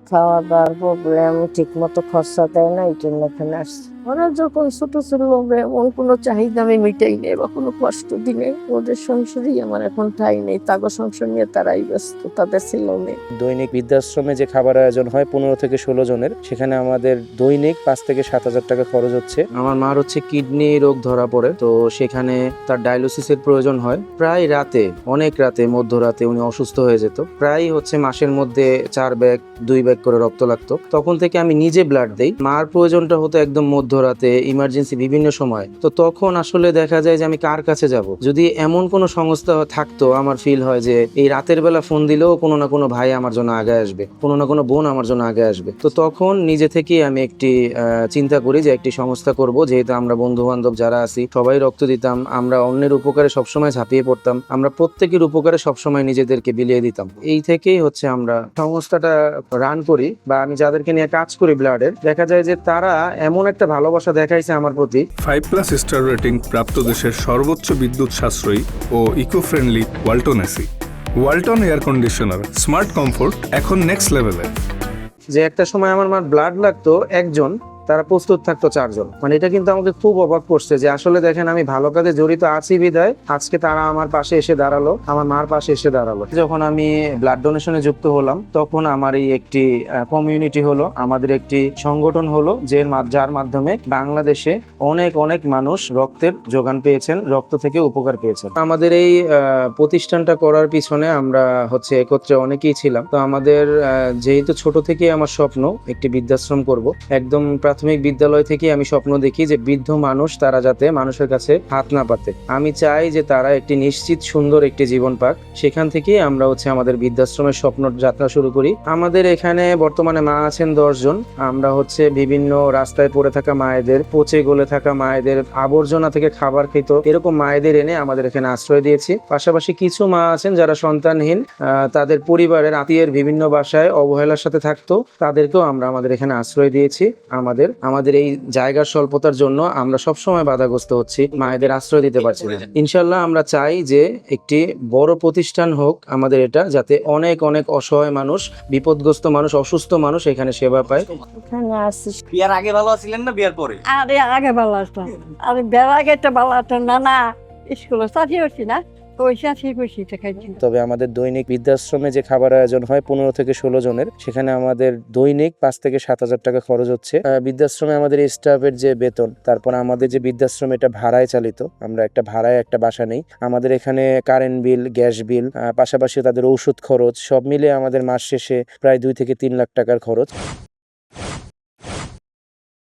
খাওয়া দাওয়ার প্রবলেম, ঠিক মতো খরচা দেয় না, এই জন্য এখানে আসছি। ওরা যখন ছোট ছিল এমন কোনো চাহিদা আমি মিটাই নেই বা কোনো কষ্ট দিই নেই। ওদের সংসারেই আমার এখন ঠাঁই নেই, তাগো সংসার নিয়ে তারাই ব্যস্ত, তাদের ছেলে মেয়ে। দৈনিক বৃদ্ধাশ্রমে যে খাবার আয়োজন হয় 15 থেকে 16 জনের, সেখানে আমাদের দৈনিক 5 থেকে 7,000 টাকা খরচ হচ্ছে। আমার মার হচ্ছে কিডনি রোগ ধরা পড়ে, তো সেখানে তার ডায়ালিসিসের প্রয়োজন হয়। প্রায় রাতে, অনেক রাতে, মধ্যরাতে উনি অসুস্থ হয়ে যেত। প্রায় হচ্ছে মাসের মধ্যে 4 ব্যাগ 2 ব্যাগ করে রক্ত লাগতো। তখন থেকে আমি নিজে ব্লাড দেই। মার প্রয়োজনটা হতো একদম মধ্যরাতে, ইমার্জেন্সি বিভিন্ন সময়। তো তখন আসলে দেখা যায় যে আমি কার কাছে যাব। যদি এমন কোনো সংস্থা থাকতো, আমার ফিল হয় যে এই রাতের বেলা ফোন দিলেও কোনো না কোনো ভাই আমার জন্য আগে আসবে, কোনো না কোনো বোন আমার জন্য আগে আসবে। তো তখন নিজে থেকেই আমি একটি চিন্তা করি যে একটি সংস্থা করব। যেহেতু আমরা বন্ধু বান্ধব যারা আছি সবাই রক্ত দিতাম, আমরা অন্যের উপকারে সবসময় ঝাঁপিয়ে পড়তাম, আমরা প্রত্যেকের উপকারে সবসময় নিজেদেরকে বিলিয়ে দিতাম। এই থেকেই হচ্ছে আমরা সংস্থাটা রান করি, বা আমি যাদেরকে নিয়ে কাজ করি ব্লাডের, দেখা যায় যে তারা এমন একটা ভালোবাসা দেখাইছে আমার প্রতি। 5+ স্টার রেটিং প্রাপ্ত দেশের সর্বোচ্চ বিদ্যুৎ সাশ্রয়ী ও eco friendly Walton AC. Walton air conditioner, smart comfort এখন নেক্সট লেভেলে। যে একটা সময় আমার মার ব্লাড লাগতো একজন, তারা প্রস্তুত থাকতো 4 জন। মানে এটা কিন্তু আমাকে খুব অবাক করছে যে আসলে দেখেন আমি ভালো কাজে জড়িত আছি বিধায় আজকে তারা আমার পাশে এসে দাঁড়ালো, আমার মার পাশে এসে দাঁড়ালো। যখন আমি ব্লাড ডোনেশনে যুক্ত হলাম, তখন আমার এই একটি কমিউনিটি হলো, আমাদের একটি সংগঠন হলো, যার মাধ্যমে বাংলাদেশে অনেক অনেক মানুষ রক্তের যোগান পেয়েছেন, রক্ত থেকে উপকার পেয়েছেন। আমাদের এই প্রতিষ্ঠানটা করার পিছনে আমরা হচ্ছে একত্রে অনেকেই ছিলাম। তো আমাদের যেহেতু ছোট থেকেই আমার স্বপ্ন একটি বৃদ্ধাশ্রম করব, একদম প্রাথমিক বিদ্যালয় থেকে আমি স্বপ্ন দেখি যে বৃদ্ধ মানুষ তারা যাতে মানুষের কাছে হাত না পাতে। আমি চাই যে তারা একটি নিশ্চিত সুন্দর একটি জীবন পাক। সেখান থেকেই আমরা হচ্ছে আমাদের বৃদ্ধাশ্রমের স্বপ্ন যাত্রা শুরু করি। আমাদের এখানে বর্তমানে মা আছেন 10 জন। আমরা হচ্ছে বিভিন্ন রাস্তায় পড়ে থাকা মায়েদের, পচে গলে থাকা মায়েদের, আবর্জনা থেকে খাবার খেত এরকম মায়েদের এনে আমাদের এখানে আশ্রয় দিয়েছি। পাশাপাশি কিছু মা আছেন যারা সন্তানহীন, তাদের পরিবারের আত্মীয়ের বিভিন্ন বাসায় অবহেলার সাথে থাকতো, তাদেরকেও আমরা আমাদের এখানে আশ্রয় দিয়েছি। আমাদের এই জায়গার স্বল্পতার জন্য আমরা সবসময় বাধাগ্রস্ত হচ্ছি, মায়েদের আশ্রয় দিতে পারছি না। ইনশাল্লাহ আমরা চাই যে একটি বড় প্রতিষ্ঠান হোক আমাদের এটা, যাতে অনেক অনেক অসহায় মানুষ, বিপদগ্রস্ত মানুষ, অসুস্থ মানুষ এখানে সেবা পায়। এখানে আসছি। বিয়ার আগে ভালো ছিলেন না বিয়ার পরে? আরে আগে ভালো আসতাম, আরে বেড়া আগে একটা ভালো আসতাম না। না স্কুলে চাকরি করছি না, পয়সা ঠিক হয়েছি খাইছি। তবে আমাদের দৈনিক বৃদ্ধাশ্রমে যে খাবার আয়োজন হয় 15 থেকে 16 জনের, সেখানে আমাদের দৈনিক 5 থেকে 7,000 টাকা খরচ হচ্ছে। বৃদ্ধাশ্রমে আমাদের স্টাফের যে বেতন, তারপর আমাদের যে বৃদ্ধাশ্রম এটা ভাড়ায় চালিত, আমরা একটা ভাড়ায় একটা বাসা নেই। আমাদের এখানে কারেন্ট বিল, গ্যাস বিল, পাশাপাশি তাদের ঔষধ খরচ, সব মিলে আমাদের মাস শেষে প্রায় 2 থেকে 3 লাখ টাকার খরচ।